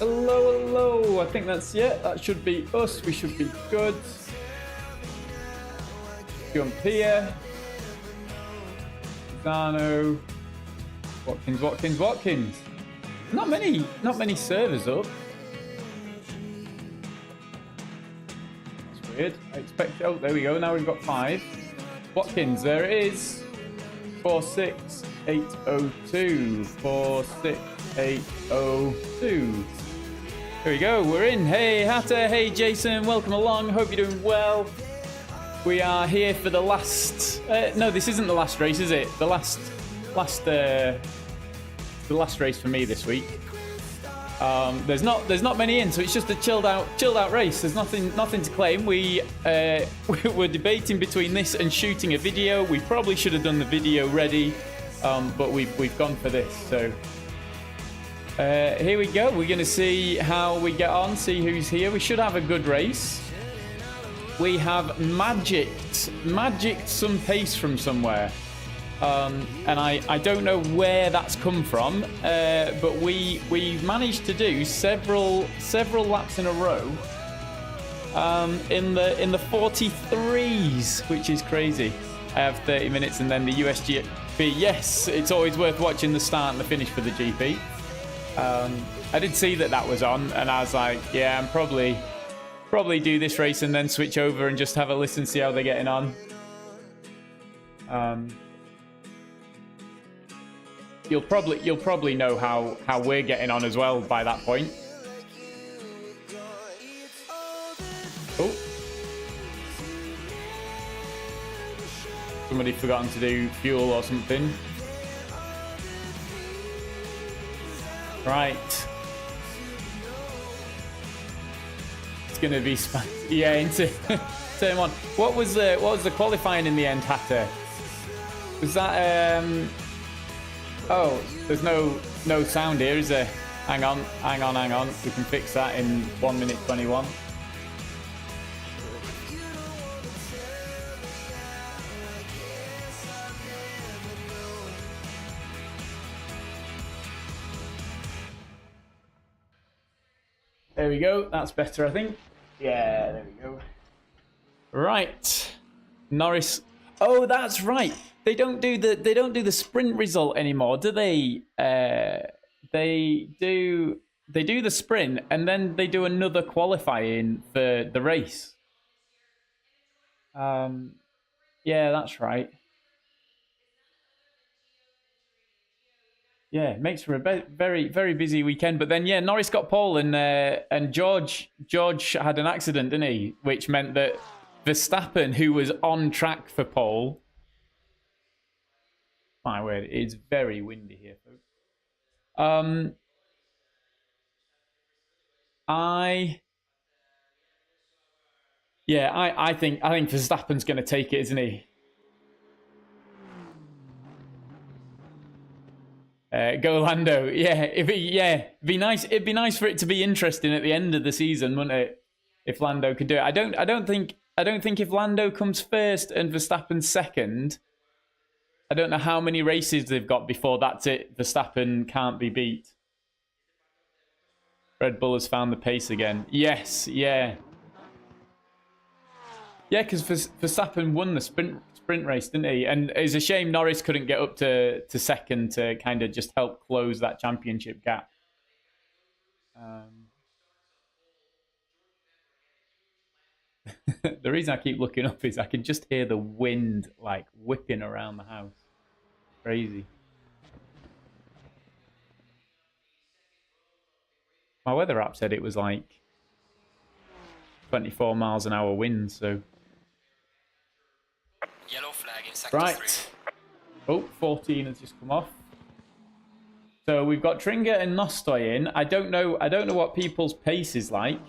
Hello, hello. I think that's it. That should be us. We should be good. Jump here. Zano. Watkins. Not many servers up. That's weird. I expect. Oh, there we go. Now we've got 5. Watkins, there it is. 46802. 46802. Here we go. We're in. Hey, Hatter. Hey, Jason. Welcome along. Hope you're doing well. We are here for the last. No, this isn't the last race, is it? The last race for me this week. There's not many in, so it's just a chilled out race. There's nothing to claim. We're debating between this and shooting a video. We probably should have done the video ready, but we've gone for this. So here we go. We're gonna see how we get on. See who's here. We should have a good race. We have magicked some pace from somewhere. And I don't know where that's come from, but we managed to do several laps in a row in the 43s, which is crazy. I have 30 minutes and then the USGP. Yes, it's always worth watching the start and the finish for the GP. I did see that was on, and I was like, yeah, I'm probably do this race and then switch over and just have a listen, see how they're getting on. You'll probably know how we're getting on as well by that point. Oh, somebody forgotten to do fuel or something. Right. It's gonna be into turn 1. What was the qualifying in the end, Hatter? Was that Oh, there's no sound here, is there? Hang on. We can fix that in 1 minute 21. There we go. That's better, I think. Yeah, there we go. Right. Norris. Oh, that's right. They don't do the sprint result anymore, do they? They do the sprint and then they do another qualifying for the race. Yeah, that's right. Yeah, it makes for a very, very busy weekend. But then, yeah, Norris got pole and George had an accident, didn't he? Which meant that Verstappen, who was on track for pole. My word, it's very windy here, folks. I think Verstappen's going to take it, isn't he? Go Lando, yeah. It'd be nice. It'd be nice for it to be interesting at the end of the season, wouldn't it? If Lando could do it, I don't think if Lando comes first and Verstappen's second, I don't know how many races they've got before that's it. Verstappen can't be beat. Red Bull has found the pace again. Yes, yeah. Yeah, because Verstappen won the sprint race, didn't he? And it's a shame Norris couldn't get up to second to kind of just help close that championship gap. The reason I keep looking up is I can just hear the wind like whipping around the house. Crazy. My weather app said it was like 24 miles an hour wind, so. Yellow flag in sector 3. Oh, 14 has just come off. So we've got Tringer and Nostoy in. I don't know what people's pace is like.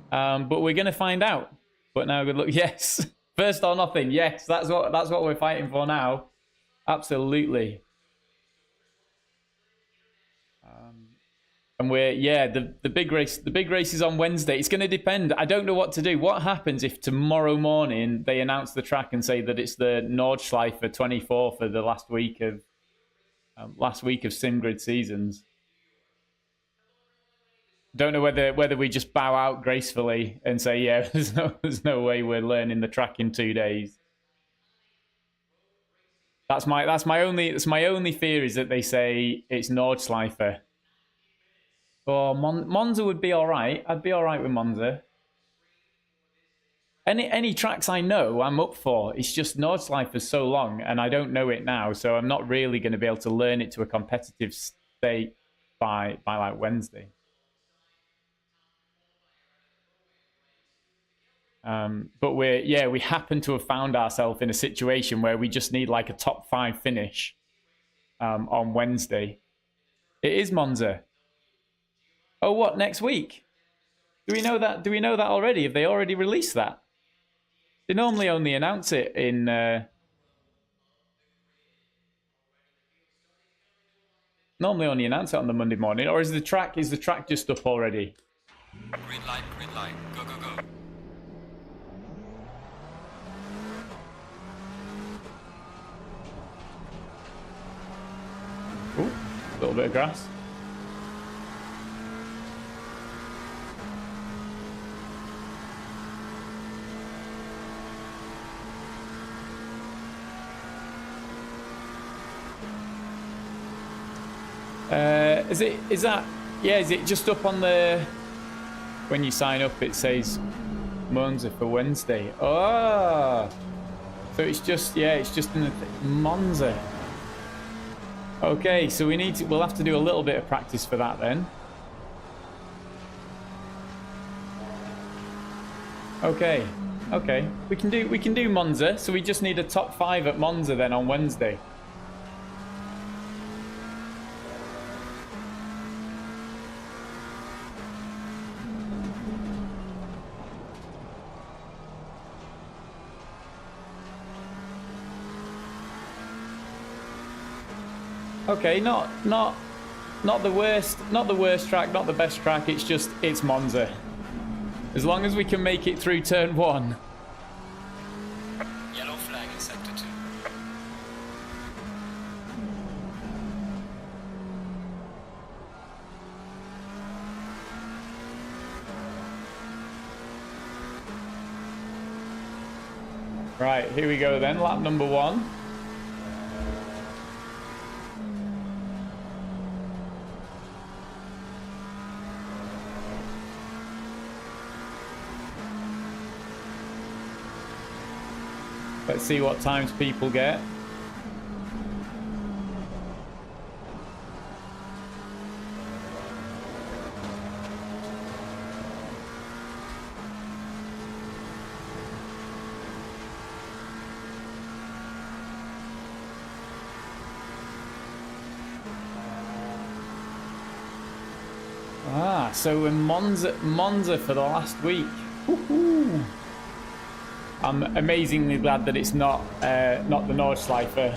But we're gonna find out. But now good luck. Yes. First or nothing. Yes, that's what we're fighting for now. Absolutely. And we're the big race is on Wednesday. It's going to depend. I don't know what to do. What happens if tomorrow morning they announce the track and say that it's the Nordschleife 24 for the last week of Simgrid seasons? Don't know whether we just bow out gracefully and say, yeah, there's no way we're learning the track in 2 days. That's my only fear, is that they say it's Nordschleife. Oh, Monza would be all right. I'd be all right with Monza. Any tracks I know, I'm up for. It's just Nordschleife is so long, and I don't know it now, so I'm not really going to be able to learn it to a competitive state by like Wednesday. But we happen to have found ourselves in a situation where we just need like a top 5 finish on Wednesday. It is Monza. Oh, what, next week? Do we know that? Do we know that already? Have they already released that? They normally only announce it in. Normally only announce it on the Monday morning, or is the track just up already? Green light, go, go, go. Ooh, a little bit of grass. Is it just up on the, when you sign up it says Monza for Wednesday. Oh, so it's just in the Monza. Okay, so we'll have to do a little bit of practice for that then. Okay, we can do Monza, so we just need a top 5 at Monza then on Wednesday. Okay, not the worst track, not the best track. It's Monza. As long as we can make it through turn 1. Yellow flag in sector 2. Right, here we go then. Lap number 1. Let's see what times people get. So we're Monza for the last week. Woohoo! I'm amazingly glad that it's not the Nordschleife.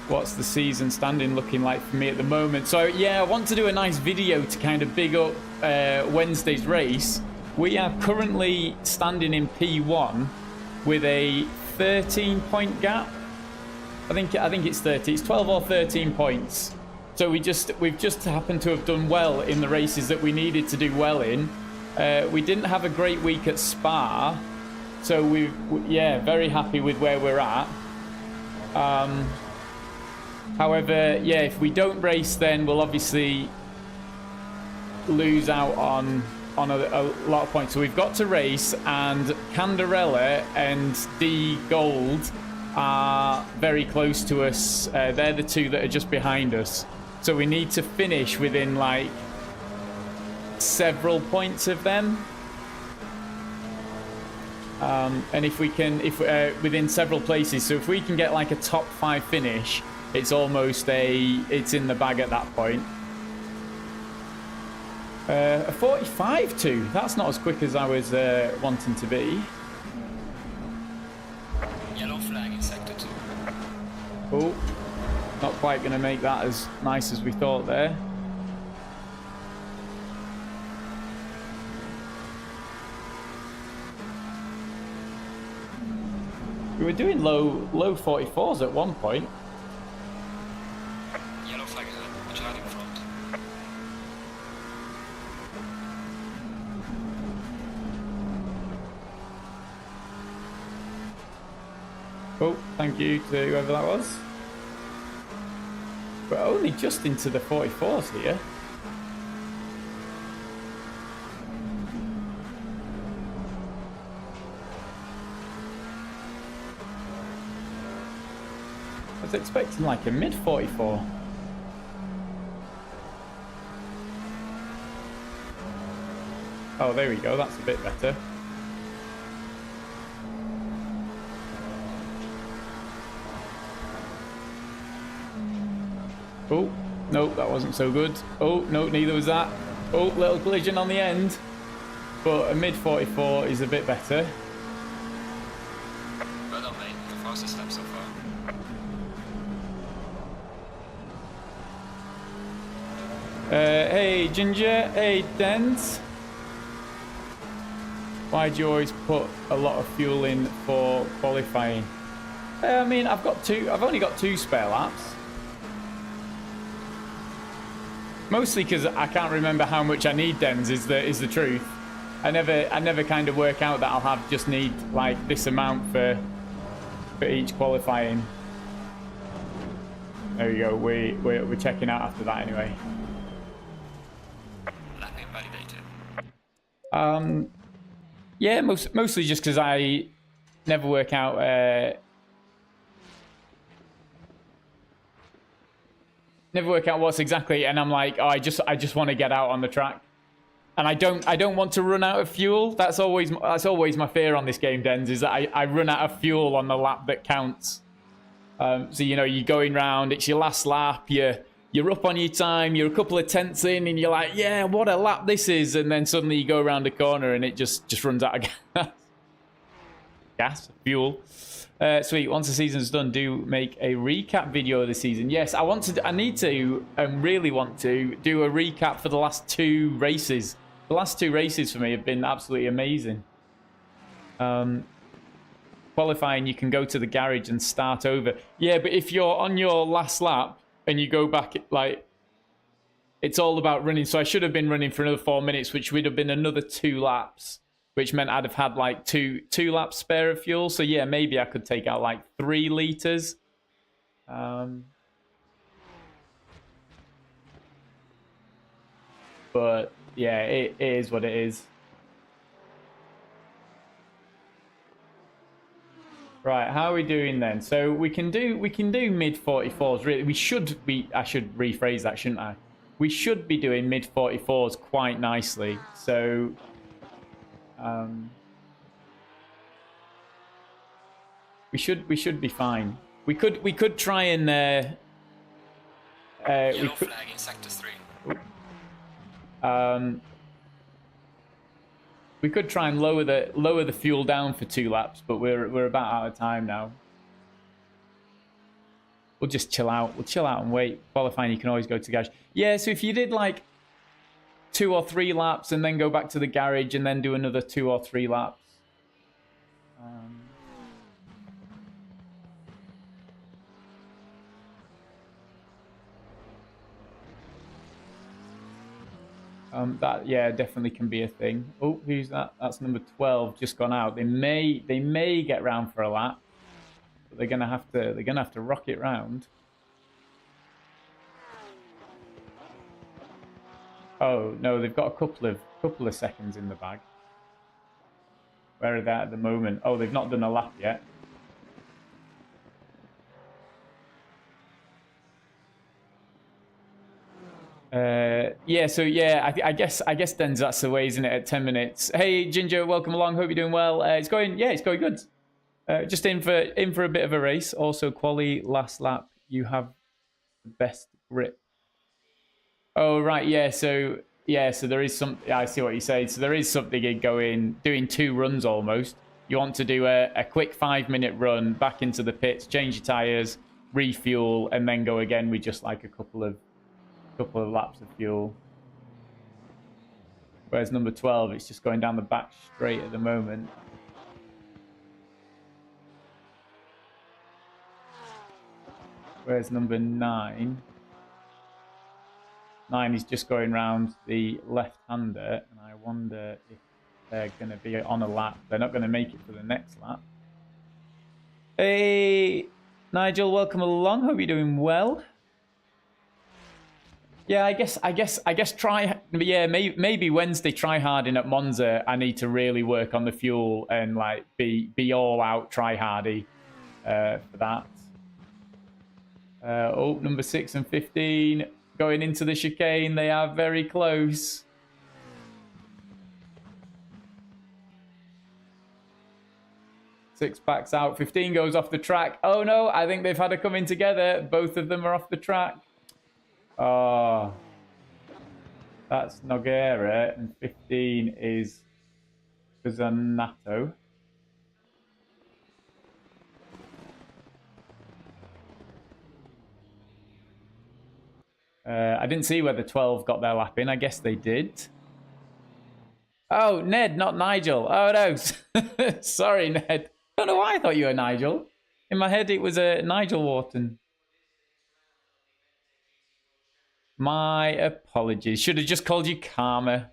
What's the season standing looking like for me at the moment? So yeah, I want to do a nice video to kind of big up Wednesday's race. We are currently standing in P1 with a 13-point gap. I think it's 30. It's 12 or 13 points. So we've just happened to have done well in the races that we needed to do well in. We didn't have a great week at Spa, so very happy with where we're at. However, yeah, if we don't race, then we'll obviously lose out on a lot of points. So we've got to race, and Candarella and D Gold are very close to us. They're the two that are just behind us. So we need to finish within like several points of them. And if within several places, so if we can get like a top 5 finish, it's in the bag at that point. A 45.2. That's not as quick as I was wanting to be. Yellow flag in sector 2. Oh, not quite going to make that as nice as we thought there. We were doing low 44s at one point. Yellow flag ahead. Chillout in front. Oh, thank you to whoever that was. We're only just into the 44s here. I was expecting like a mid 44. Oh, there we go. That's a bit better. Oh, no, that wasn't so good. Oh, no, neither was that. Oh, little collision on the end. But a mid 44 is a bit better. Well done, mate. The fastest lap so far. Hey, Ginger. Hey, Dens. Why do you always put a lot of fuel in for qualifying? I mean, I've only got 2 spare laps. Mostly because I can't remember how much I need, Dens, is the truth. I never kind of work out that I'll just need like this amount for each qualifying. There we go. We're checking out after that anyway. Lap invalidated. Yeah, mostly just because I never work out. Never work out what's exactly, and I'm like, oh, I just want to get out on the track, and I don't want to run out of fuel. That's always my fear on this game, Dens, is that I run out of fuel on the lap that counts. So you know, you're going round, it's your last lap, you're up on your time, you're a couple of tenths in, and you're like, yeah, what a lap this is, and then suddenly you go around the corner and it just runs out of fuel. Sweet. Once the season's done, do make a recap video of the season. Yes, I need to, really want to do a recap for the last 2 races. The last 2 races for me have been absolutely amazing. Qualifying, you can go to the garage and start over. Yeah, but if you're on your last lap and you go back, like, it's all about running. So I should have been running for another 4 minutes, which would have been another 2 laps. Which meant I'd have had like two laps spare of fuel. So yeah, maybe I could take out like 3 liters. But yeah, it is what it is. Right, how are we doing then? So we can do mid 44s. Really, I should rephrase that, shouldn't I? We should be doing mid 44s quite nicely. So. We should be fine. We could try and Yellow flag in sector 3. we could try and lower the fuel down for 2 laps, but we're about out of time now. We'll just chill out. We'll chill out and wait. Qualifying, you can always go to the garage. Yeah, so if you did like 2 or 3 laps and then go back to the garage and then do another 2 or 3 laps. That, yeah, definitely can be a thing. Oh, who's that? That's number 12, just gone out. They may get round for a lap, but they're gonna have to rock it round. Oh no, they've got a couple of seconds in the bag. Where are they at the moment? Oh, they've not done a lap yet. Yeah, so yeah, I guess then that's the way, isn't it? At 10 minutes. Hey Ginger, welcome along. Hope you're doing well. It's going good. Just in for a bit of a race. Also, quali last lap. You have the best grip. Oh right, yeah. So Yeah, so there is some. Yeah, I see what you're saying. So there is something in doing 2 runs almost. You want to do a quick 5-minute run back into the pits, change your tires, refuel, and then go again with just like a couple of laps of fuel. Whereas number 12, it's just going down the back straight at the moment. Whereas number 9 is just going round the left-hander, and I wonder if they're going to be on a lap. They're not going to make it for the next lap. Hey, Nigel, welcome along. Hope you're doing well. Yeah, I guess try. Yeah, maybe Wednesday try harding at Monza. I need to really work on the fuel and like be all out try hardy for that. Number 6 and 15 going into the chicane. They are very close. Six backs out. 15 goes off the track. Oh no, I think they've had a come in together. Both of them are off the track. Oh, that's Noguera, and 15 is Zanato. I didn't see whether 12 got their lap in. I guess they did. Oh, Ned, not Nigel. Oh, no. Sorry, Ned. I don't know why I thought you were Nigel. In my head, it was Nigel Wharton. My apologies. Should have just called you Karma.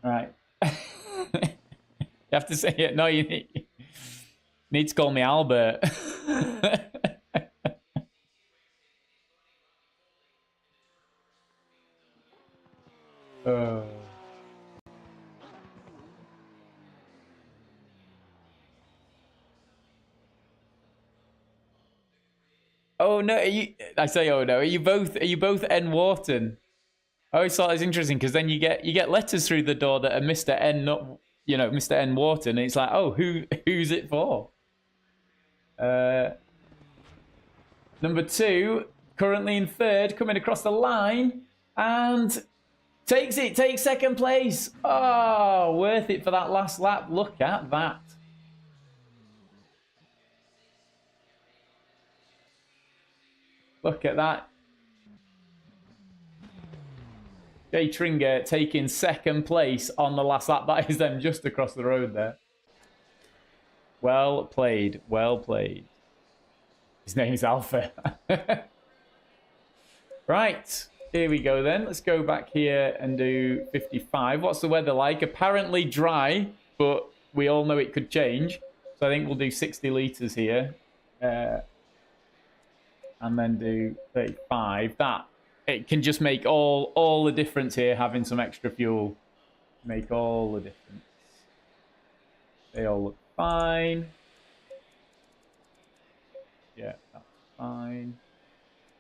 Right. You have to say it. No, you need to call me Albert. Oh no! I say, oh no. Are you both N Wharton? I always thought it was interesting because then you get letters through the door that are Mr. N, not Mr. N Wharton, and it's like, oh, who's it for? Number 2, currently in 3rd, coming across the line and takes 2nd place. Oh, worth it for that last lap. Look at that. Look at that. Jay Tringer taking 2nd place on the last lap. That is them just across the road there. Well played. Well played. His name is Alpha. Right. Here we go then. Let's go back here and do 55. What's the weather like? Apparently dry, but we all know it could change. So I think we'll do 60 litres here. And then do 35. It can just make all the difference here, having some extra fuel. Make all the difference. They all look fine. Yeah, that's fine.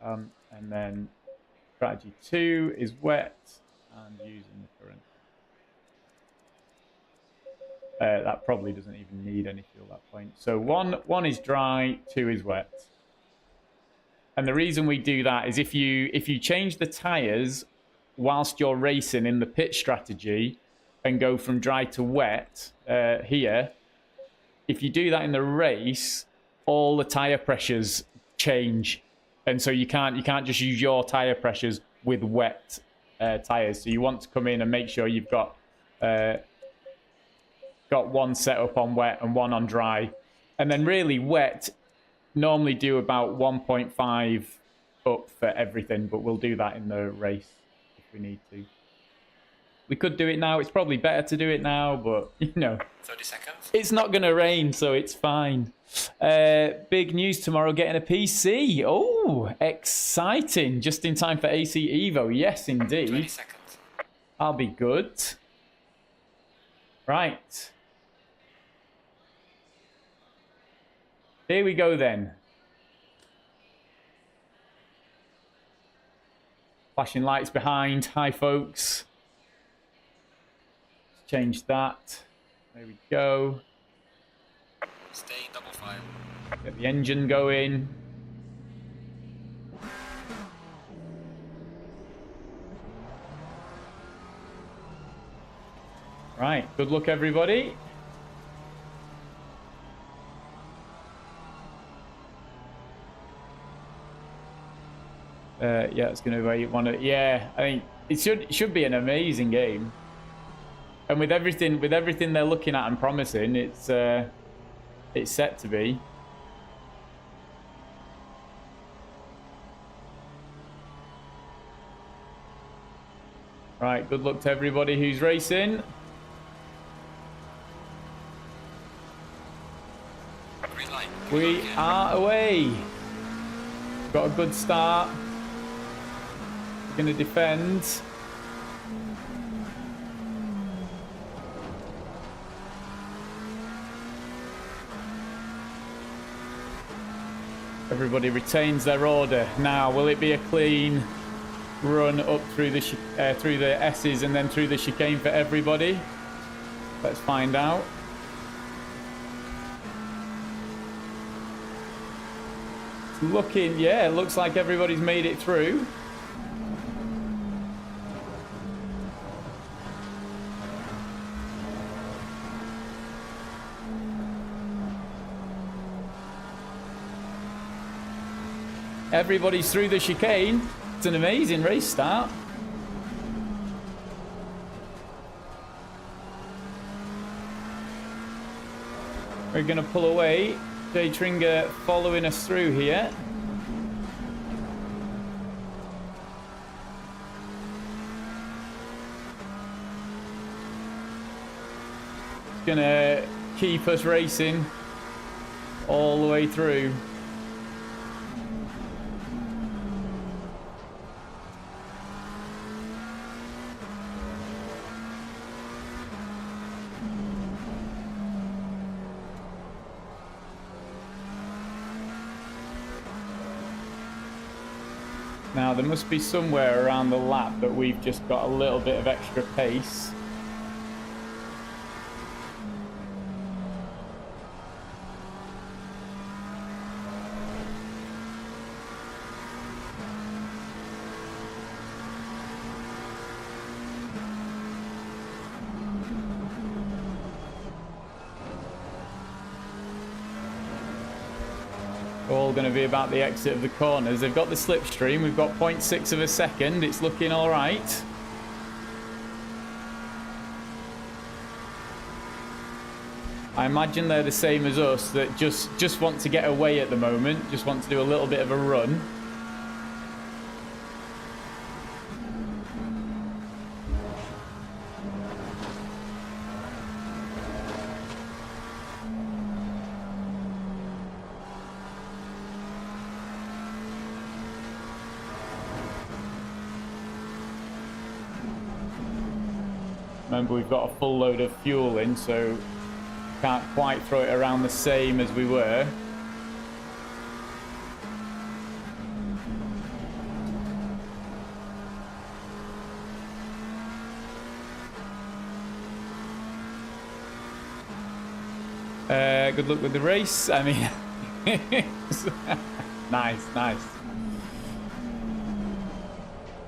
And then strategy 2 is wet and using the current. That probably doesn't even need any fuel at that point. So one is dry, 2 is wet. And the reason we do that is if you change the tires whilst you're racing in the pit strategy and go from dry to wet here, if you do that in the race, all the tire pressures change, and so you can't just use your tire pressures with wet tires. So you want to come in and make sure you've got one set up on wet and one on dry, and then really wet. Normally do about 1.5 up for everything, but we'll do that in the race if we need to. We could do it now. It's probably better to do it now, but 30 seconds. It's not going to rain, so it's fine. Big news tomorrow, getting a PC. Oh, exciting. Just in time for AC Evo. Yes, indeed. 20 seconds. I'll be good. Right. Here we go then. Flashing lights behind. Hi, folks. Let's change that. There we go. Stay in double file. Get the engine going. Right, good luck, everybody. Yeah, it's going to be one of. Yeah, I think it should be an amazing game. And with everything they're looking at and promising, it's set to be. Right, good luck to everybody who's racing. Green light. We are away. Got a good start. We're going to defend. Everybody retains their order. Now, will it be a clean run up through the S's and then through the chicane for everybody? Let's find out. It's looking, yeah, it looks like everybody's made it through. Everybody's through the chicane. It's an amazing race start. We're going to pull away. Jay Tringer following us through here. It's going to keep us racing all the way through. Now, there must be somewhere around the lap that we've just got a little bit of extra pace. All going to be about the exit of the corners. They've got the slipstream. We've got 0.6 of a second. It's looking all right. I imagine they're the same as us, that just want to get away at the moment, just want to do a little bit of a run. Remember, we've got a full load of fuel in, so can't quite throw it around the same as we were. Good luck with the race. I mean, nice.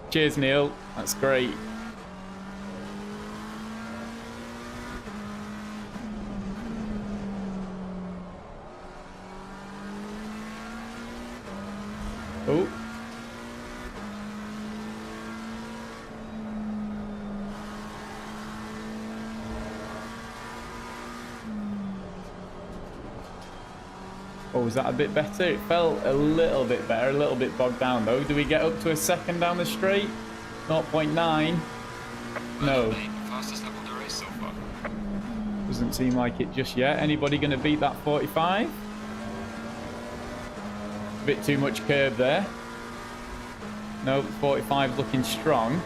Cheers, Neil. That's great. Oh. Oh, was that a bit better? It felt a little bit better, a little bit bogged down though. Do we get up to a second down the straight? 0.9. No. Fastest lap of the race so far. Doesn't seem like it just yet. Anybody going to beat that 45? A bit too much curve there. No, 45 looking strong.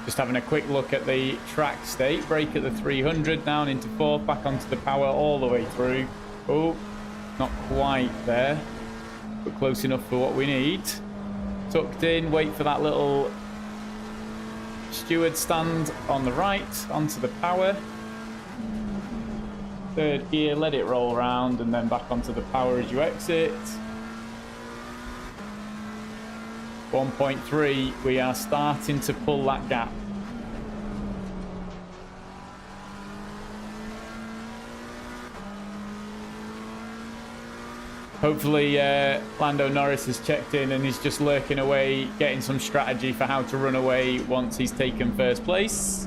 Just having a quick look at the track state. Brake at the 300, down into fourth, back onto the power all the way through. Oh, not quite there, but close enough for what we need. Tucked in, wait for that little steward stand on the right, onto the power. third gear, let it roll around, and then back onto the power as you exit. 1.3, we are starting to pull that gap. Hopefully Lando Norris has checked in and he's just lurking away, getting some strategy for how to run away once he's taken first place.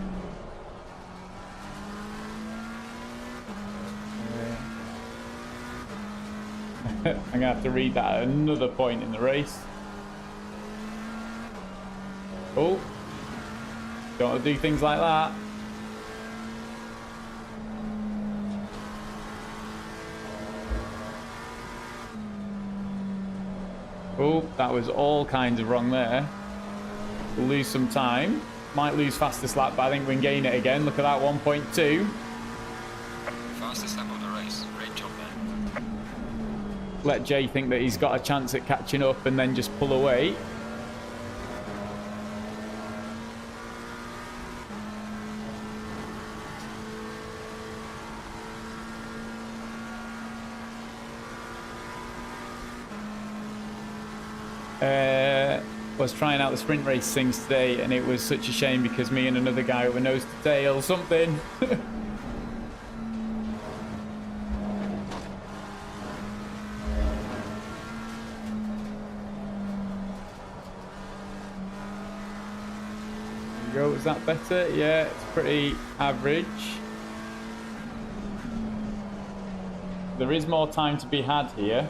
I'm going to have to read that at another point in the race. Oh, don't want to do things like that. Oh, that was all kinds of wrong there. We'll lose some time. Might lose fastest lap, but I think we can gain it again. Look at that, 1.2. Fastest lap of the race. Great job, man. Let Jay think that he's got a chance at catching up and then just pull away. Was trying out the sprint race things today, and it was such a shame because me and another guy were nose to tail something. There you go, was that better? Yeah, it's pretty average. There is more time to be had here,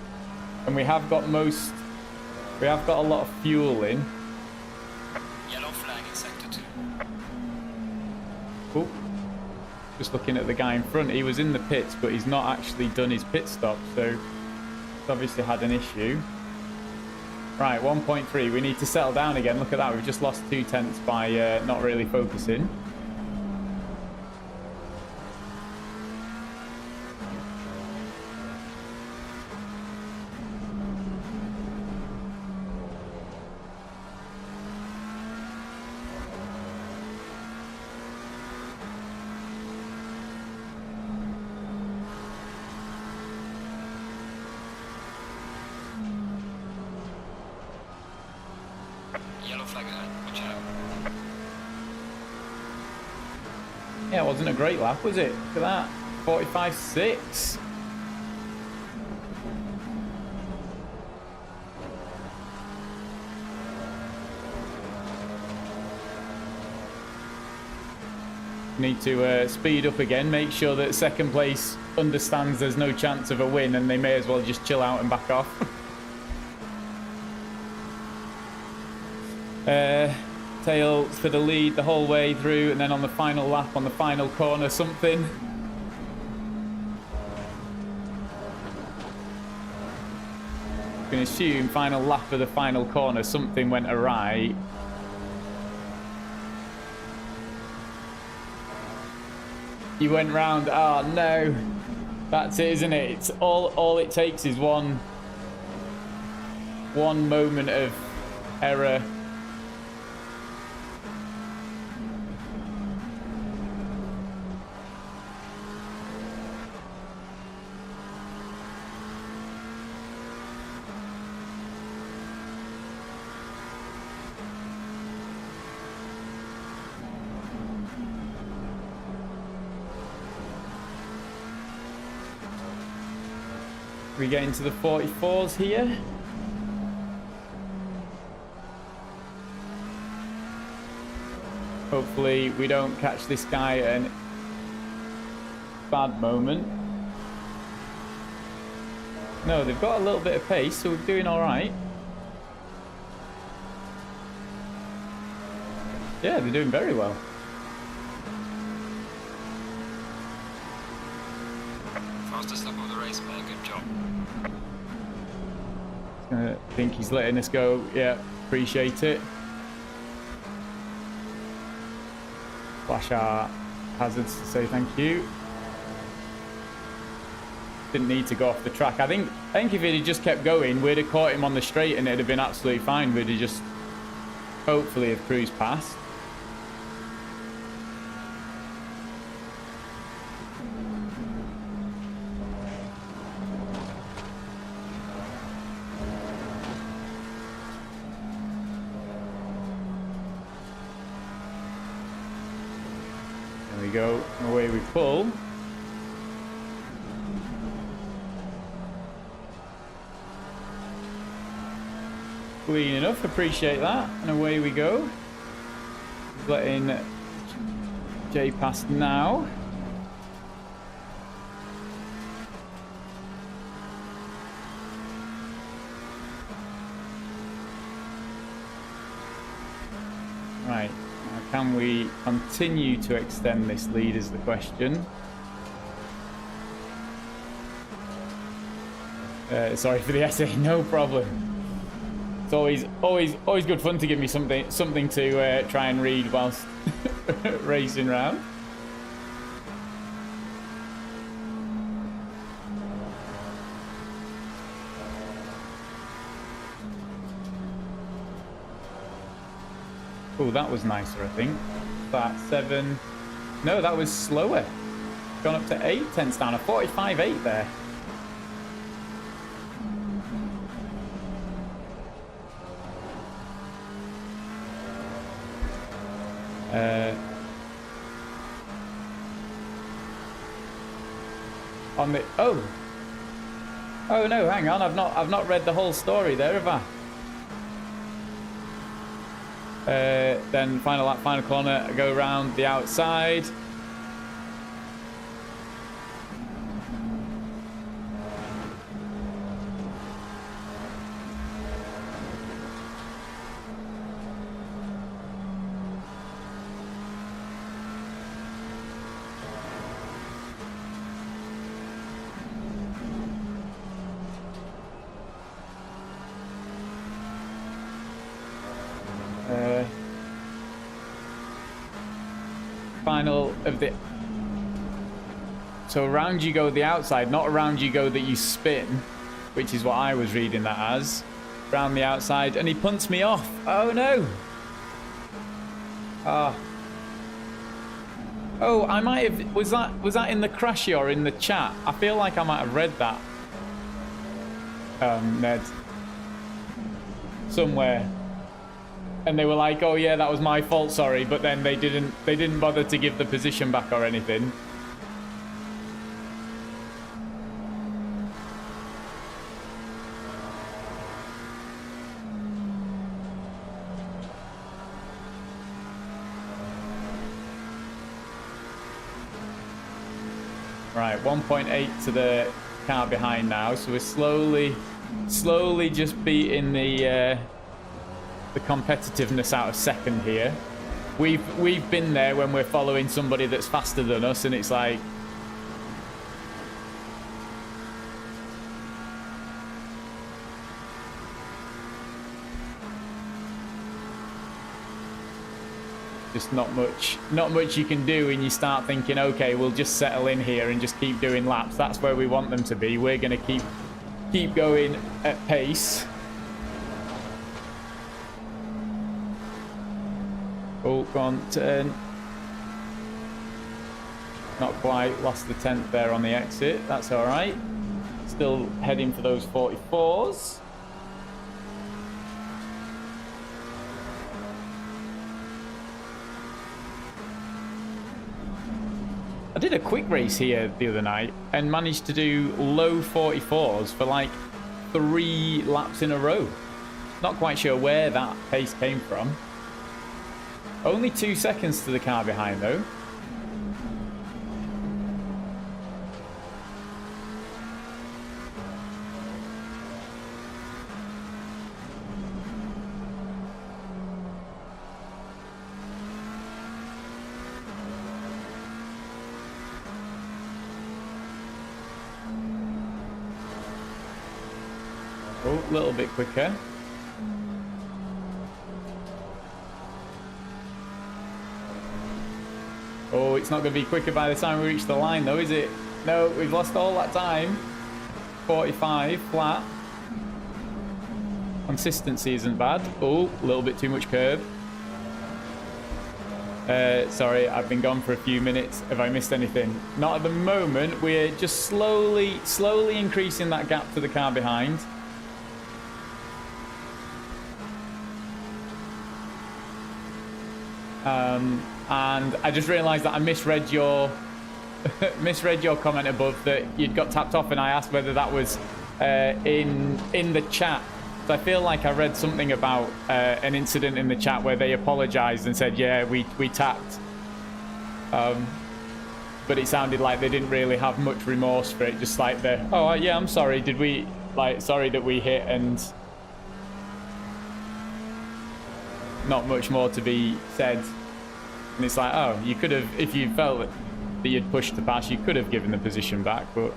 and we have got a lot of fuel in. Yellow flag in sector 2. Oh, just looking at the guy in front. He was in the pits, but he's not actually done his pit stop, so he's obviously had an issue. Right, 1.3. We need to settle down again. Look at that. We've just lost 0.2 by not really focusing. Yellow flag ahead. Watch out. Yeah, it wasn't a great lap, was it? Look at that. 45.6. Need to speed up again, make sure that second place understands there's no chance of a win and they may as well just chill out and back off. Tail for the lead the whole way through, and then on the final lap, on the final corner, something. You can assume final lap of the final corner, something went awry. He went round. Oh no, that's it, isn't it? It's all it takes is one moment of error. We get into the 44s here. Hopefully we don't catch this guy at a bad moment. No, they've got a little bit of pace, so we're doing all right. Yeah, they're doing very well. Fastest lap of the race, man. Good job. I think he's letting us go. Yeah, appreciate it. Flash our hazards to say thank you. Didn't need to go off the track. I think if it had just kept going, we'd have caught him on the straight and it'd have been absolutely fine. We'd have just hopefully have cruised past. go. Away we pull. Clean enough, appreciate that. And away we go. Letting Jay pass now. Right, now can we continue to extend this lead is the question. Sorry for the essay, no problem. It's always good fun to give me something to try and read whilst racing round. Oh, that was nicer, I think. That 7. No, that was slower. Gone up to 8 tenths down. A 45.8 there. On the oh no, hang on, I've not read the whole story there, have I? Then final lap, final corner, go around the outside. Final of the... So around you go the outside, not around you go that you spin, which is what I was reading that as. Around the outside, and he punts me off. Oh no! Oh, I might have... Was that in the crashy or in the chat? I feel like I might have read that. Ned. Somewhere. And they were like, oh yeah, that was my fault, sorry, but then they didn't bother to give the position back or anything. Right, 1.8 to the car behind now, so we're slowly just beating the competitiveness out of second here. We've been there when we're following somebody that's faster than us, and it's like just not much you can do, and you start thinking, okay, we'll just settle in here and just keep doing laps. That's where we want them to be. We're going to keep going at pace. Oh, go on, turn. Not quite, lost the 10th there on the exit. That's all right. Still heading for those 44s. I did a quick race here the other night and managed to do low 44s for like 3 laps in a row. Not quite sure where that pace came from. Only 2 seconds to the car behind, though. Oh, a little bit quicker. Oh, it's not going to be quicker by the time we reach the line, though, is it? No, we've lost all that time. 45, flat. Consistency isn't bad. Oh, a little bit too much curve. Sorry, I've been gone for a few minutes. Have I missed anything? Not at the moment. We're just slowly increasing that gap to the car behind. and I just realised that I misread your misread your comment above that you'd got tapped off, and I asked whether that was in the chat. So I feel like I read something about an incident in the chat where they apologised and said, yeah, we tapped. But it sounded like they didn't really have much remorse for it. Just like oh yeah, I'm sorry. Did we sorry that we hit, and not much more to be said. And it's like, oh, you could have, if you felt that you'd pushed the pass, you could have given the position back, but.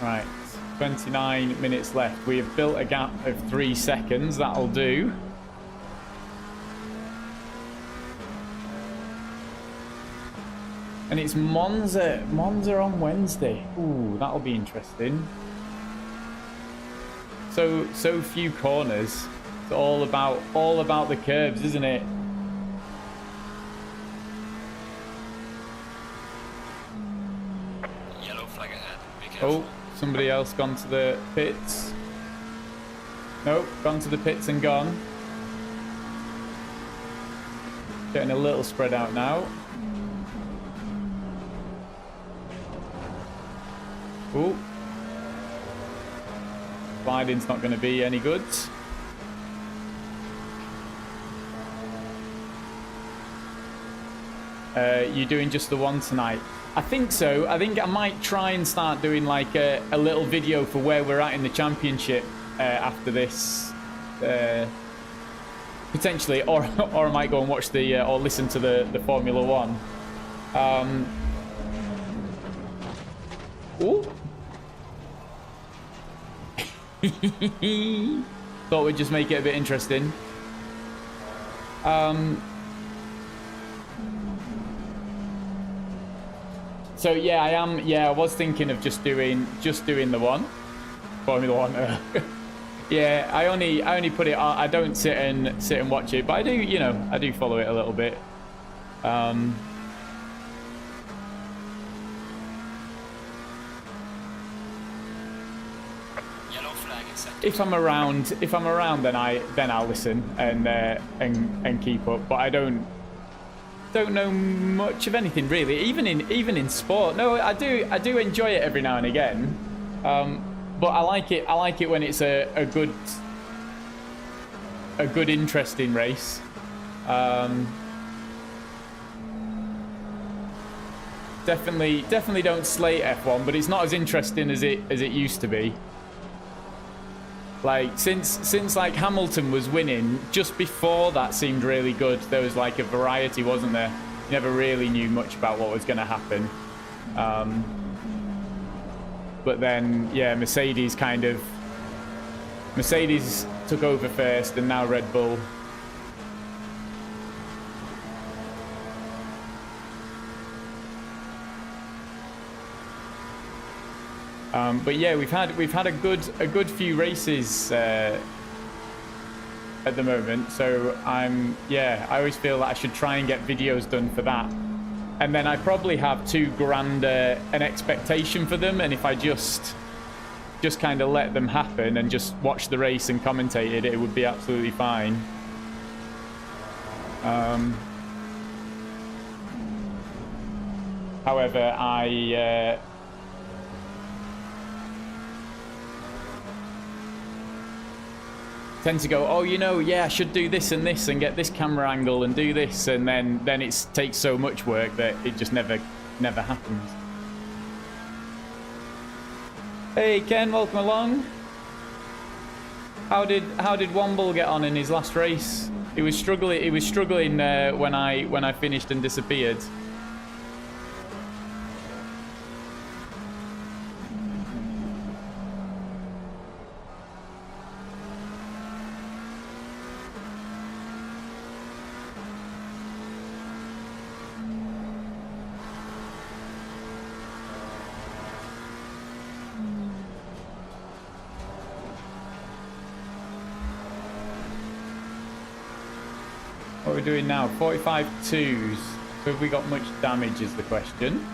Right, 29 minutes left. We have built a gap of 3 seconds. That'll do. And it's Monza on Wednesday. Ooh, that'll be interesting. So few corners. It's all about the curves, isn't it? Yellow flag ahead. Be careful. Oh, somebody else gone to the pits. Nope, gone to the pits and gone. Getting a little spread out now. Ooh. Sliding's not going to be any good. You doing just the one tonight? I think so. I think I might try and start doing like a little video for where we're at in the championship after this. Potentially, or I might go and watch the or listen to the Formula One. Ooh. Thought we'd just make it a bit interesting. So yeah, I was thinking of just doing the one Formula One. Yeah, I only put it on. I don't sit and watch it, but I do, you know, I do follow it a little bit. If I'm around, then I'll listen and keep up. But I don't know much of anything really. Even in sport, no, I do enjoy it every now and again. But I like it when it's a good interesting race. Definitely don't slate F1, but it's not as interesting as it used to be. Like since like Hamilton was winning, just before that seemed really good. There was like a variety, wasn't there? You never really knew much about what was going to happen. But then, yeah, Mercedes took over first, and now Red Bull. But yeah, we've had a good few races at the moment. So I always feel that I should try and get videos done for that. And then I probably have too grand an expectation for them, and if I just kind of let them happen and just watch the race and commentate it, it would be absolutely fine. However, I tend to go, oh, you know, yeah, I should do this and get this camera angle and do this, and then it takes so much work that it just never happens. Hey Ken, welcome along. How did Womble get on in his last race? He was struggling when I finished and disappeared. What are we doing now? 45 twos. So have we got much damage is the question.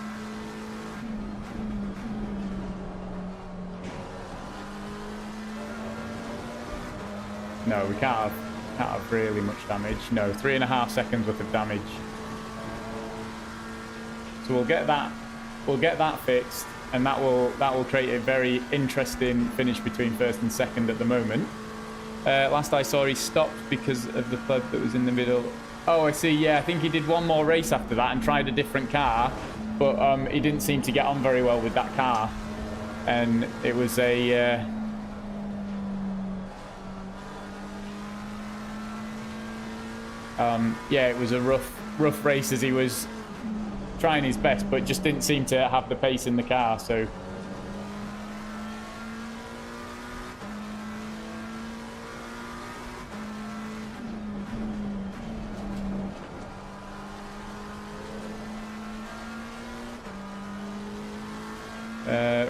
No, we can't have really much damage. No, 3.5 seconds worth of damage. So we'll get that fixed, and that will create a very interesting finish between first and second at the moment. Last I saw, he stopped because of the pleb that was in the middle. Oh, I see. Yeah, I think he did one more race after that and tried a different car, but he didn't seem to get on very well with that car, and it was a yeah, it was a rough race as he was trying his best, but just didn't seem to have the pace in the car. So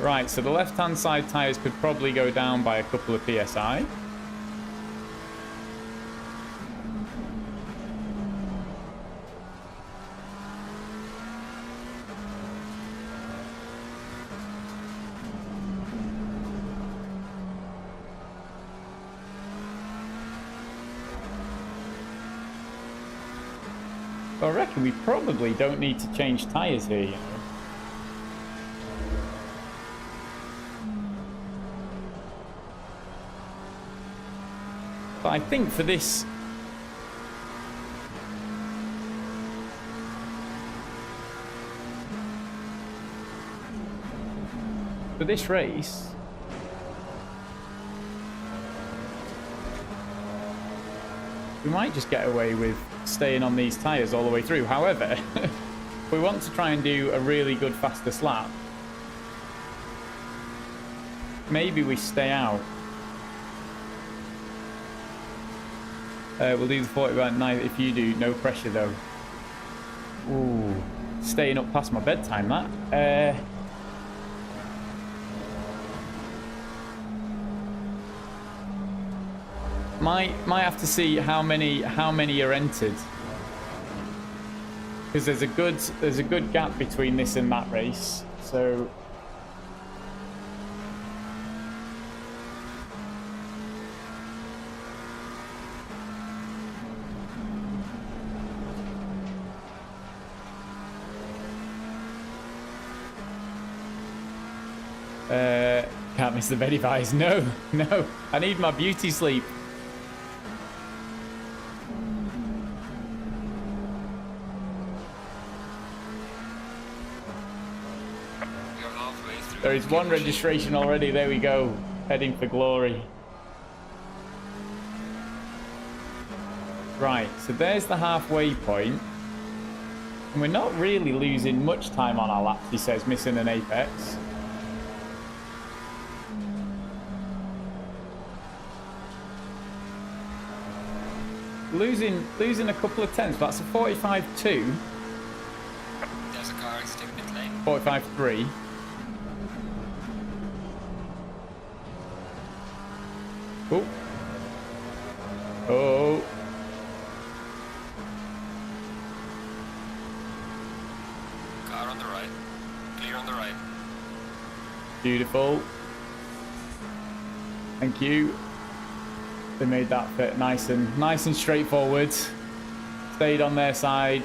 right, so the left-hand side tyres could probably go down by a couple of PSI. I reckon we probably don't need to change tyres here, you know. But I think for this race, we might just get away with staying on these tyres all the way through. However, if we want to try and do a really good fastest lap, maybe we stay out. We'll do the 40 by 9 if you do. No pressure though. Ooh, staying up past my bedtime, that. Might have to see how many are entered, because there's a good gap between this and that race. So can't miss the Betty Buys. No, I need my beauty sleep. There is one registration already. There we go. Heading for glory. Right, so there's the halfway point. And we're not really losing much time on our laps, he says, missing an apex. Losing a couple of tenths, but that's a 45.2. There's a car exiting pit lane. 45.3. Oh. Oh. Car on the right. Clear on the right. Beautiful. Thank you. They made that fit nice and straightforward. Stayed on their side.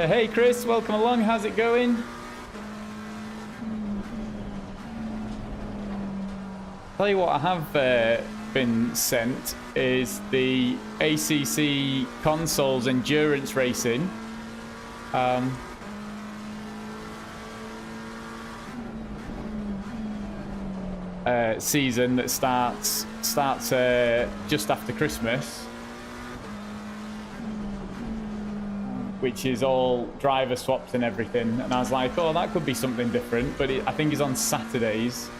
Hey Chris, welcome along. How's it going? Tell you what I have been sent is the ACC Consoles Endurance Racing. Season that starts just after Christmas, which is all driver swaps and everything. And I was like, oh, that could be something different, but I think it's on Saturdays.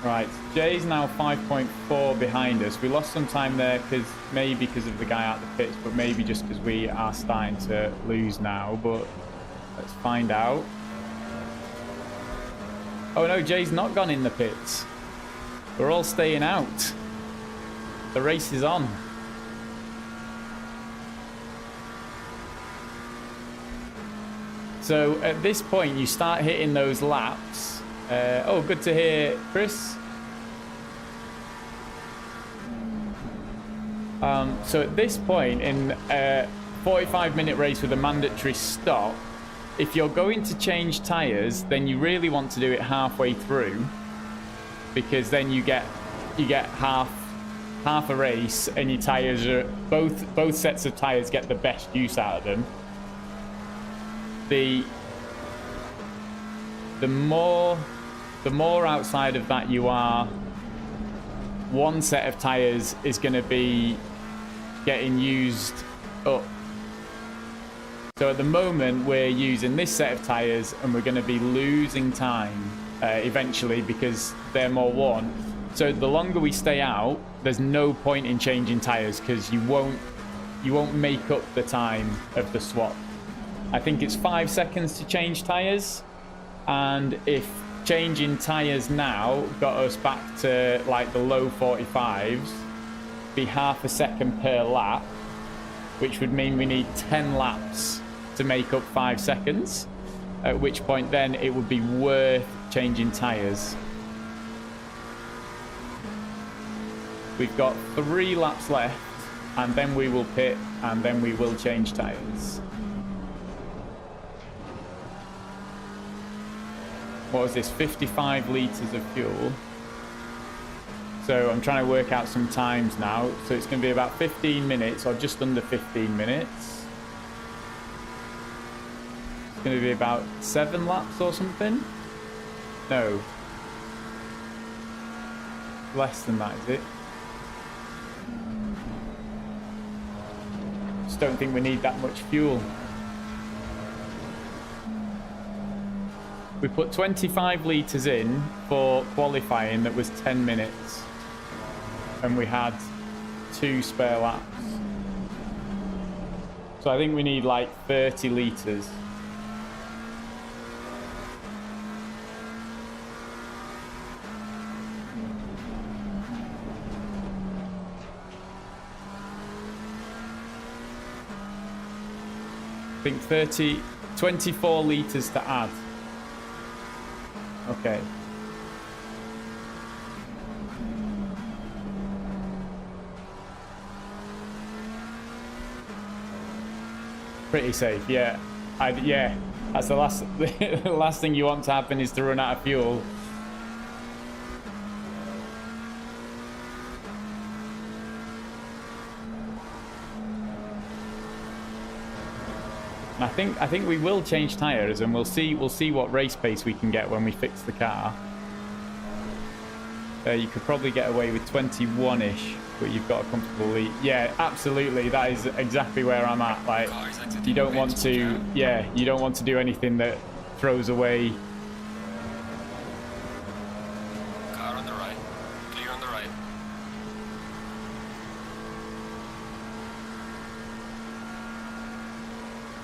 Right, Jay's now 5.4 behind us. We lost some time there maybe because of the guy out the pits, but maybe just because we are starting to lose now. But let's find out. Oh no, Jay's not gone in the pits. We're all staying out. The race is on. So at this point, you start hitting those laps. Oh, good to hear, Chris. So at this point in a 45-minute race with a mandatory stop, if you're going to change tyres, then you really want to do it halfway through, because then you get half a race, and your tyres are both sets of tyres get the best use out of them. The more outside of that you are, one set of tyres is going to be getting used up. So at the moment we're using this set of tyres, and we're going to be losing time eventually because they're more worn. So the longer we stay out, there's no point in changing tyres, because you won't make up the time of the swap. I think it's 5 seconds to change tyres, and if changing tyres now got us back to like the low 45s, be half a second per lap, which would mean we need 10 laps to make up 5 seconds, at which point then it would be worth changing tyres. We've got 3 laps left, and then we will pit, and then we will change tyres. What was this? 55 litres of fuel. So I'm trying to work out some times now. So it's going to be about 15 minutes, or just under 15 minutes. It's going to be about 7 laps or something. No. Less than that, is it? Just don't think we need that much fuel. We put 25 litres in for qualifying. That was 10 minutes. And we had 2 spare laps. So I think we need like 30 litres. I think 24 litres to add. Okay. Pretty safe, yeah. Yeah, that's the last the last thing you want to happen is to run out of fuel. And I think we will change tyres, and we'll see what race pace we can get when we fix the car. You could probably get away with 21-ish, but you've got a comfortable lead. Yeah, absolutely. That is exactly where I'm at. Like, you don't want to, you don't want to do anything that throws away. Car on the right. Clear on the right.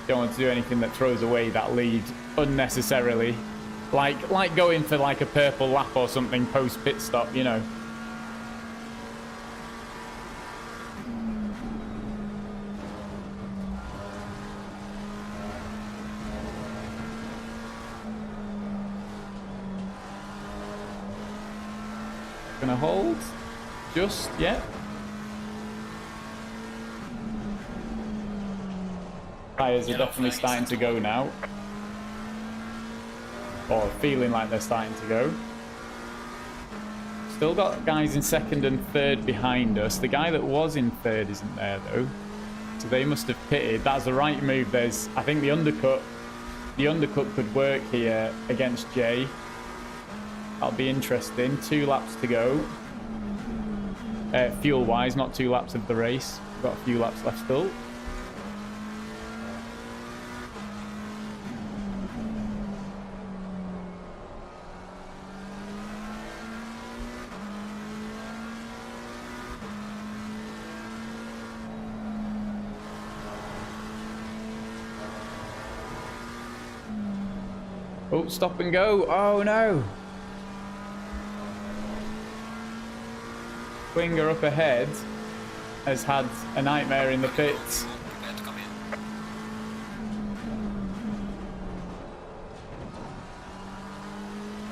Don't want to do anything that throws away that lead unnecessarily. Like going for like a purple lap or something post pit stop, you know. Gonna hold. Just, yeah. Tyres are definitely starting to go now. Or feeling like they're starting to go. Still got guys in second and third behind us. The guy that was in third isn't there though. So they must have pitted. That's the right move. There's, I think the undercut could work here against Jay. That'll be interesting. 2 laps to go. Fuel wise, not 2 laps of the race. We've got a few laps left still. Oh, stop and go. Oh, no. Winger up ahead has had a nightmare in the pits. Prepare to come in.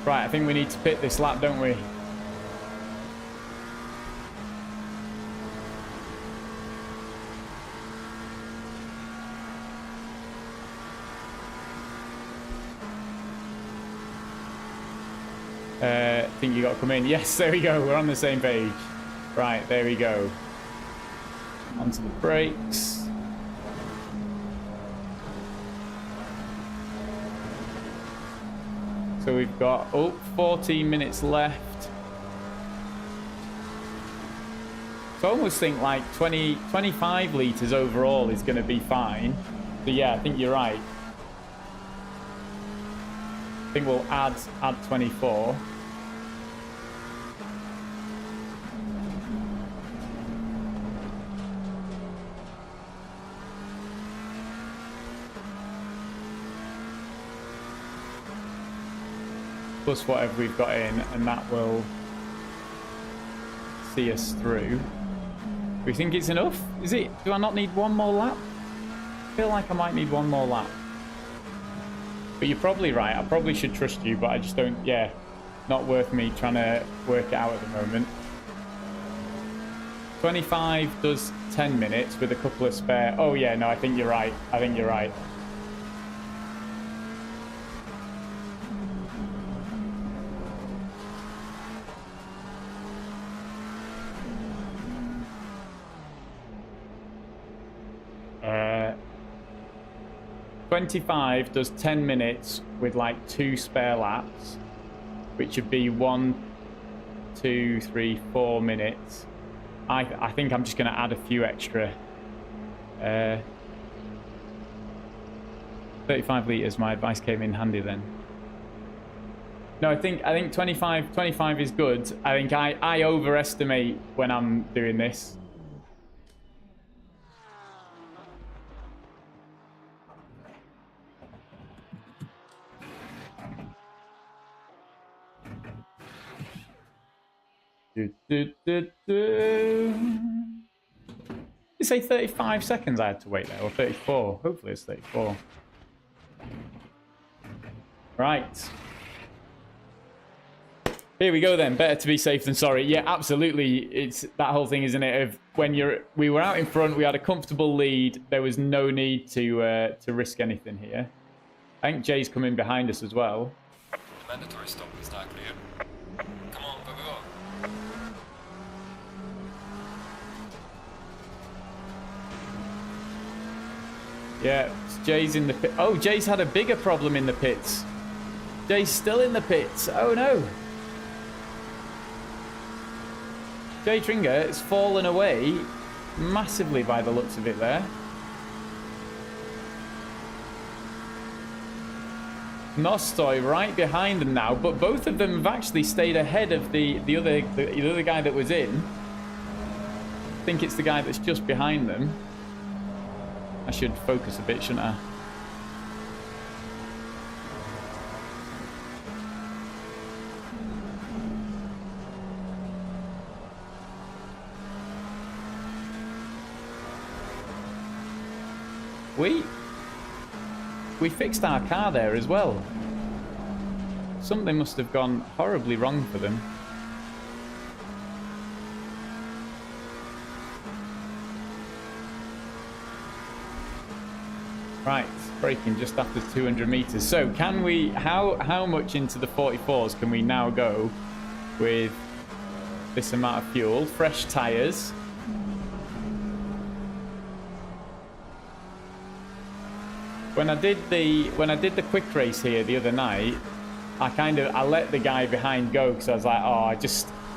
Right, I think we need to pit this lap, don't we? I think you got to come in. Yes, there we go. We're on the same page. Right, there we go. Onto the brakes. So we've got, 14 minutes left. So I almost think like 25 litres overall is going to be fine. So yeah, I think you're right. I think we'll add 24. Plus whatever we've got in, and that will see us through. Do we think it's enough? Is it? Do I not need one more lap? I feel like I might need one more lap. But you're probably right. I probably should trust you, but I just don't... Yeah, not worth me trying to work it out at the moment. 25 does 10 minutes with a couple of spare... Oh, yeah, no, I think you're right. I think you're right. Uh... 25 does 10 minutes with like 2 spare laps, which would be 1, 2, 3, 4 minutes. I think I'm just going to add a few extra. 35 litres, my advice came in handy then. No, I think 25 is good. I think I overestimate when I'm doing this. You say 35 seconds I had to wait there, or 34? Hopefully it's 34. Right. Here we go then. Better to be safe than sorry. Yeah, absolutely. It's that whole thing, isn't it? Of when we were out in front, we had a comfortable lead. There was no need to risk anything here. I think Jay's coming behind us as well. The mandatory stop is now clear. Come on, go, go, go. Yeah, Jay's in the pit. Oh, Jay's had a bigger problem in the pits. Jay's still in the pits. Oh, no. Jay Tringer has fallen away massively by the looks of it there. Nostoy right behind them now, but both of them have actually stayed ahead of the other guy that was in. I think it's the guy that's just behind them. I should focus a bit, shouldn't I? We fixed our car there as well. Something must have gone horribly wrong for them. Right, braking just after 200 meters. So can we, how much into the 44s can we now go with this amount of fuel? Fresh tires. When I did the quick race here the other night, I let the guy behind go because I was like, I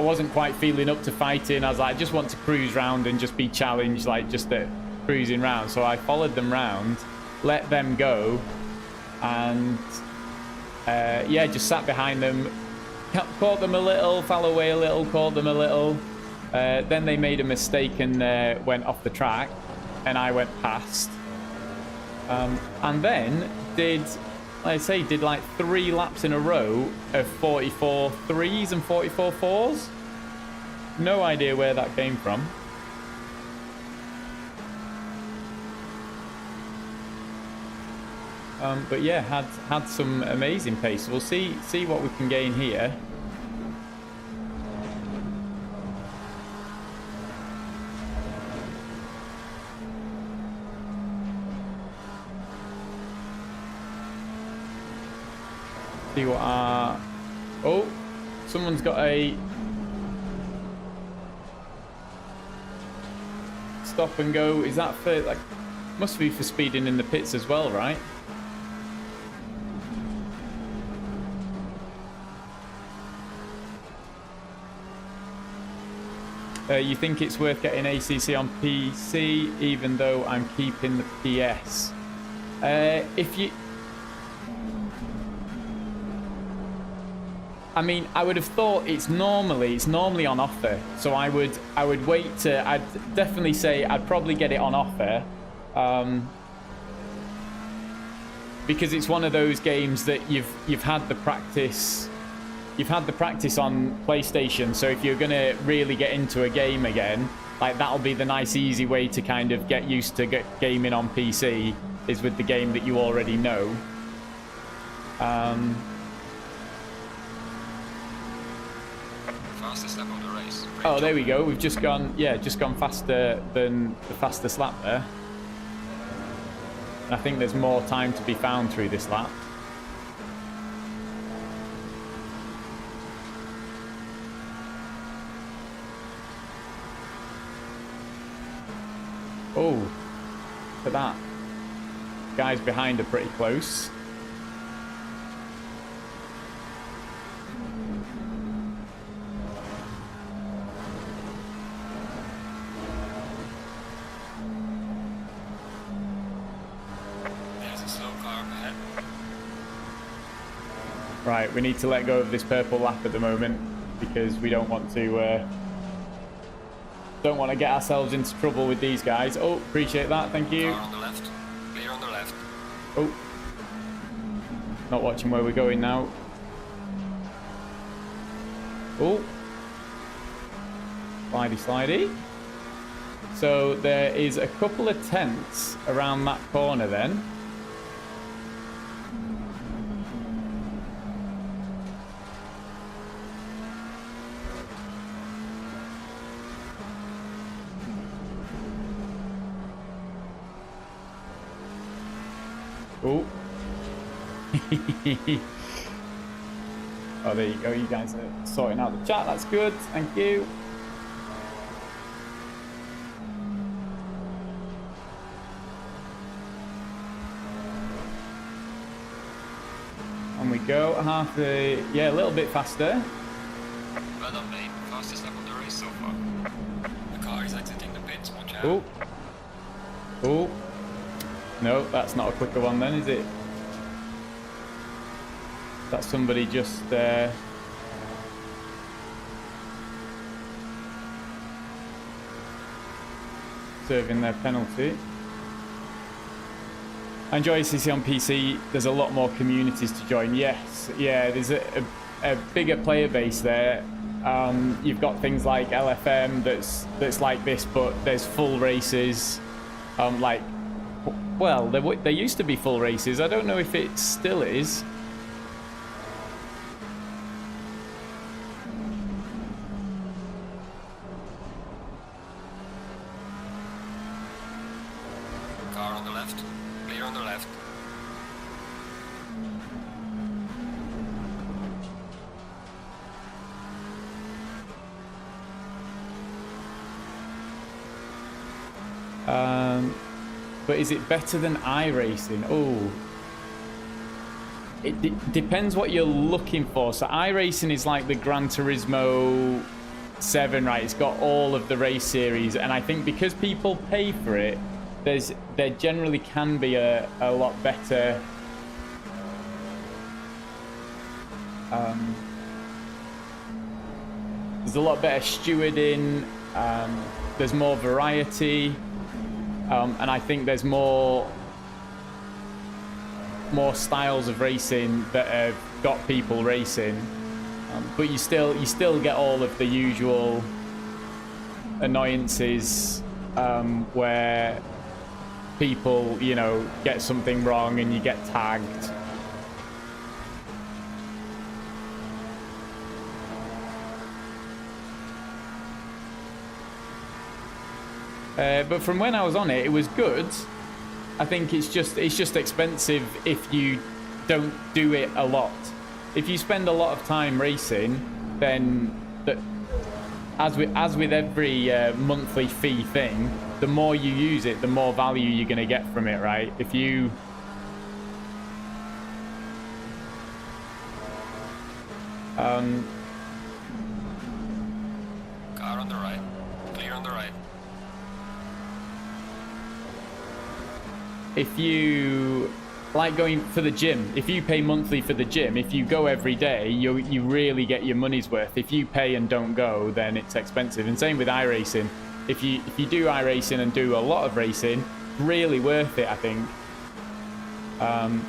wasn't quite feeling up to fighting. I was like, I just want to cruise round and just be challenged, like just at cruising round. So I followed them round, let them go, and yeah, just sat behind them, caught them a little, fell away a little, caught them a little. Then they made a mistake and went off the track, and I went past. And then did like I say, did like 3 laps in a row of 44 threes and 44 fours. No idea where that came from. But yeah, had some amazing pace. We'll see what we can gain here. See what our... Oh, someone's got a stop and go. Is that for, like, must be for speeding in the pits as well, right? You think it's worth getting ACC on PC even though I'm keeping the PS? If you... I mean, I would have thought it's normally on offer, so I would wait to... I'd definitely say I'd probably get it on offer, because it's one of those games that you've had the practice. You've had the practice on PlayStation, so if you're gonna really get into a game again, like, that'll be the nice easy way to kind of get used to gaming on PC, is with the game that you already know. Fastest lap of the race. Oh, there we go. We've just gone faster than the fastest lap there. And I think there's more time to be found through this lap. Oh, look at that. Guys behind are pretty close. There's a slow car up ahead. Right, we need to let go of this purple lap at the moment because we don't want to get ourselves into trouble with these guys. Oh, appreciate that, thank you. Car on the left. Clear on the left. Oh, not watching where we're going now. Oh, slidey. So there is a couple of tents around that corner then. Oh. Oh, there you go. You guys are sorting out the chat. That's good. Thank you. And we go a little bit faster. Well done, mate. Fastest lap of the race so far. The car is exiting the pits. Watch out. Oh. Oh. No, that's not a quicker one then, is it? That's somebody just serving their penalty. I enjoy CC on PC. There's a lot more communities to join. Yes, yeah, there's a bigger player base there. You've got things like LFM that's like this, but there's full races. Well, there used to be full races. I don't know if it still is. Car on the left. Clear on the left. But is it better than iRacing? Oh, it depends what you're looking for. So iRacing is like the Gran Turismo 7, right? It's got all of the race series, and I think because people pay for it, there generally can be a lot better there's a lot better stewarding. There's more variety. And I think there's more more styles of racing that have got people racing, but you still get all of the usual annoyances where people, you know, get something wrong and you get tagged. But from when I was on it, it was good. I think it's just expensive if you don't do it a lot. If you spend a lot of time racing, then as with every monthly fee thing, the more you use it, the more value you're going to get from it, right? If you car on the right, clear on the right. if you like going for the gym, if you pay monthly for the gym, if you go every day, you really get your money's worth. If you pay and don't go, then it's expensive. And same with iRacing. If you do iRacing and do a lot of racing, really worth it, I think.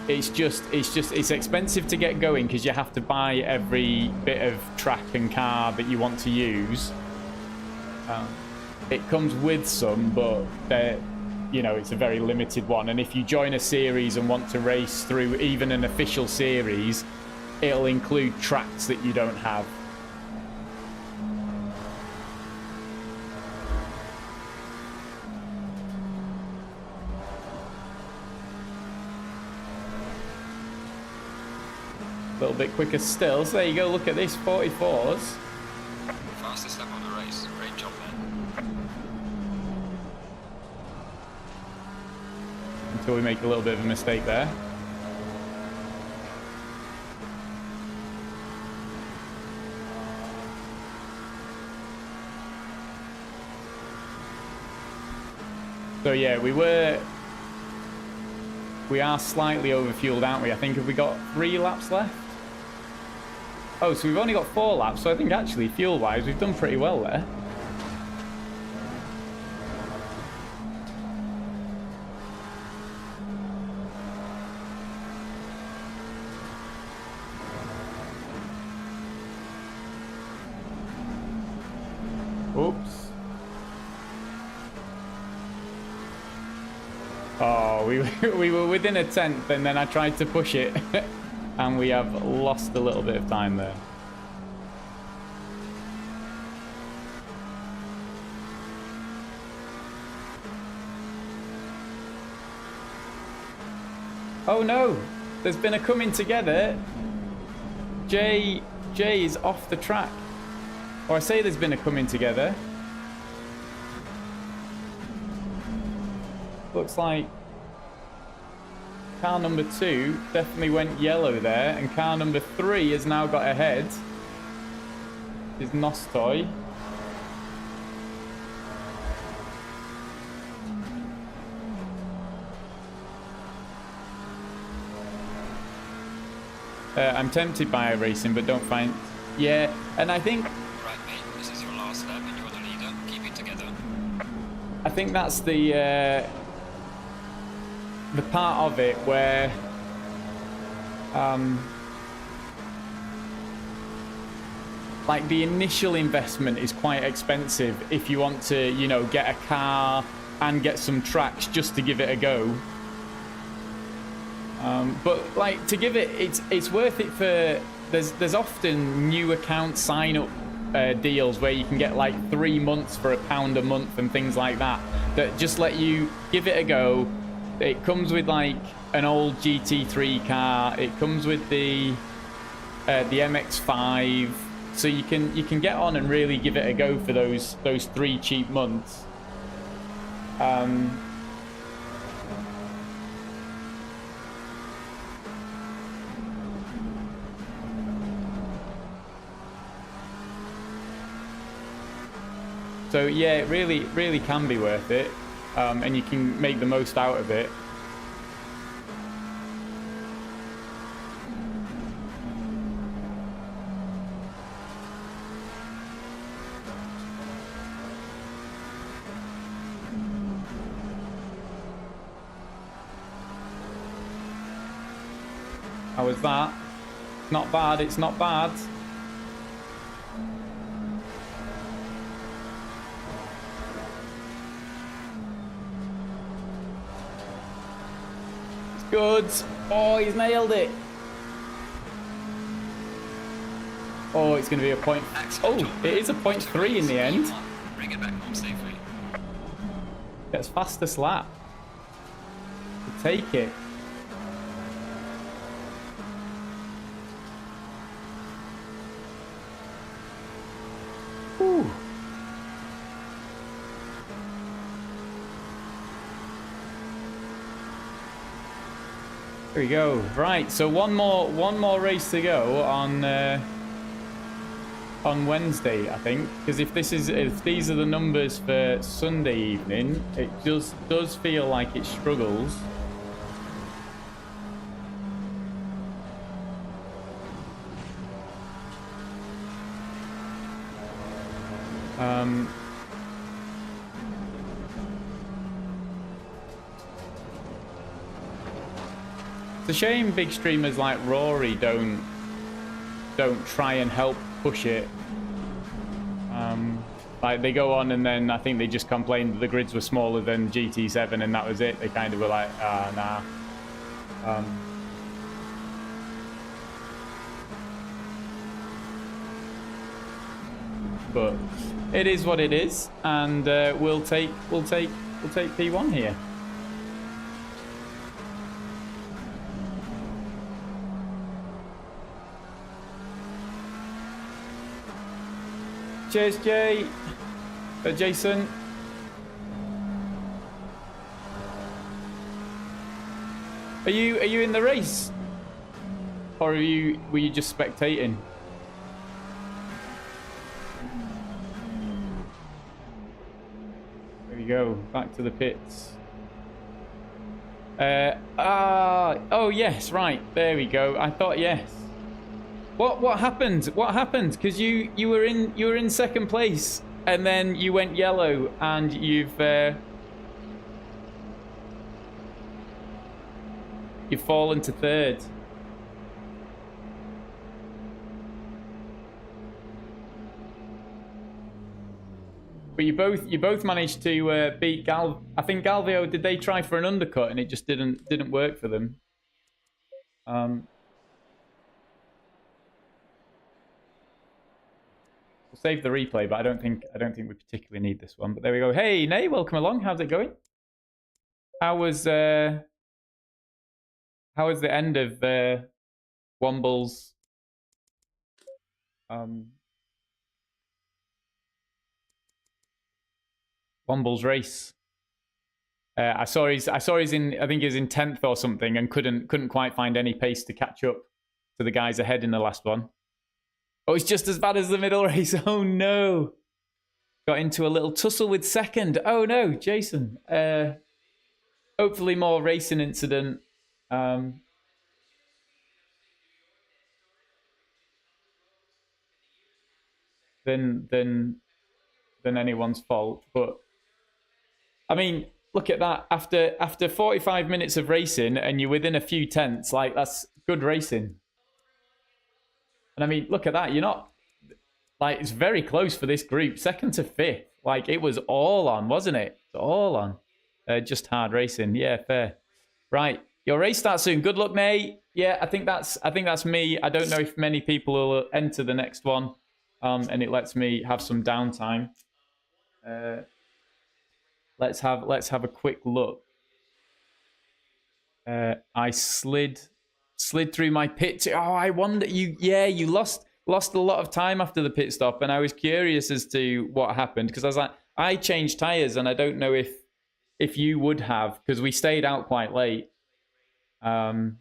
It's expensive to get going because you have to buy every bit of track and car that you want to use. It comes with some, but you know, it's a very limited one. And if you join a series and want to race through even an official series, it'll include tracks that you don't have. A little bit quicker still. So there you go, look at this, 44s. Fastest lap on the race. Great job, man. Until we make a little bit of a mistake there. So yeah, we are slightly overfueled, aren't we? I think, have we got 3 laps left? Oh, so we've only got 4 laps, so I think actually fuel-wise we've done pretty well there. Oops. Oh, we were within a tenth, and then I tried to push it, and we have lost a little bit of time there. Oh no, there's been a coming together. Jay is off the track. Or I say there's been a coming together. Looks like car number 2 definitely went yellow there, and car number 3 has now got ahead. Is Nostoy. I'm tempted by racing, but don't find. Yeah, and I think. Right, mate. This is your last lap, and you're the leader. Keep it together. I think that's the part of it where like the initial investment is quite expensive if you want to, you know, get a car and get some tracks just to give it a go. But like to give it, it's worth it for. There's often new account sign up deals where you can get like 3 months for £1 a month and things like that just let you give it a go. It comes with like an old GT3 car. It comes with the MX-5, so you can get on and really give it a go for those 3 cheap months. So yeah, it really can be worth it, and you can make the most out of it. How was that? Not bad, it's not bad. It's good. Oh, he's nailed it. Oh, it's going to be a point. Oh, it is a 0.3 in the end. Bring it back home safely. Gets fastest lap. To take it. Whew. There we go. Right, so one more race to go on Wednesday, I think, because if these are the numbers for Sunday evening, it just does feel like it struggles. It's a shame big streamers like Rory don't try and help push it. Like they go on and then I think they just complained that the grids were smaller than GT7 and that was it. They kind of were like, nah. But it is what it is, and we'll take P1 here. Cheers, Jay. Jason. Are you in the race, or were you just spectating? There we go. Back to the pits. Oh yes, right. There we go. I thought yes. What happened? What happened? Because you were in second place and then you went yellow and you've fallen to third. But you both managed to beat Gal. I think Galvio, did they try for an undercut and it just didn't work for them. We'll save the replay, but I don't think we particularly need this one. But there we go. Hey, Nay, welcome along. How's it going? How was the end of Womble's Womble's race? I saw he's in, I think he was in 10th or something, and couldn't quite find any pace to catch up to the guys ahead in the last one. Oh, it's just as bad as the middle race. Oh no. Got into a little tussle with second. Oh no, Jason. Hopefully more racing incident. Than anyone's fault. But I mean, look at that. After 45 minutes of racing and you're within a few tenths, like that's good racing. And I mean, look at that. You're not, like, it's very close for this group. Second to fifth. Like, it was all on, wasn't it? All on. Just hard racing. Yeah, fair. Right. Your race starts soon. Good luck, Nay. Yeah, I think that's me. I don't know if many people will enter the next one. And it lets me have some downtime. Let's have a quick look. I slid through my pit. Oh, I wonder you lost a lot of time after the pit stop, and I was curious as to what happened because I was like, I changed tires, and I don't know if you would have because we stayed out quite late. And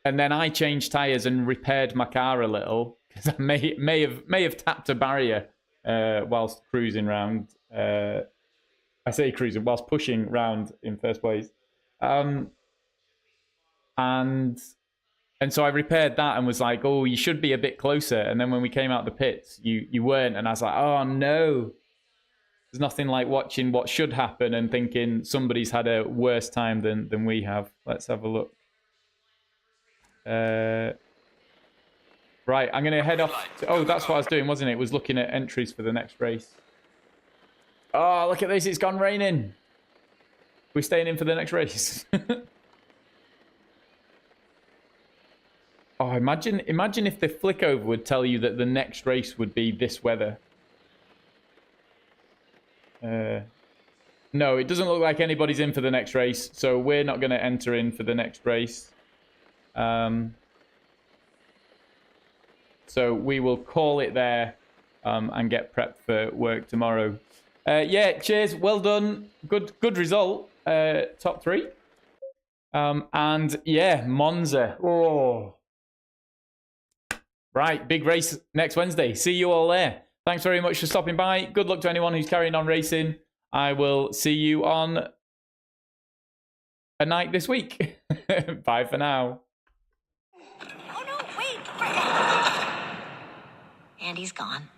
then I changed tires and repaired my car a little because I may have tapped a barrier whilst cruising round. I say cruising whilst pushing round in first place. And so I repaired that and was like, oh, you should be a bit closer. And then when we came out the pits, you weren't. And I was like, oh, no. There's nothing like watching what should happen and thinking somebody's had a worse time than we have. Let's have a look. Right, I'm going to head off. Oh, that's what I was doing, wasn't it? Was looking at entries for the next race. Oh, look at this. It's gone raining. We're staying in for the next race. Oh, imagine if the flickover would tell you that the next race would be this weather. No, it doesn't look like anybody's in for the next race, so we're not going to enter in for the next race. So we will call it there and get prepped for work tomorrow. Yeah, cheers. Well done. Good result. Top 3. And yeah, Monza. Oh. Right, big race next Wednesday. See you all there. Thanks very much for stopping by. Good luck to anyone who's carrying on racing. I will see you on a night this week. Bye for now. Oh, no, wait. Andy's gone.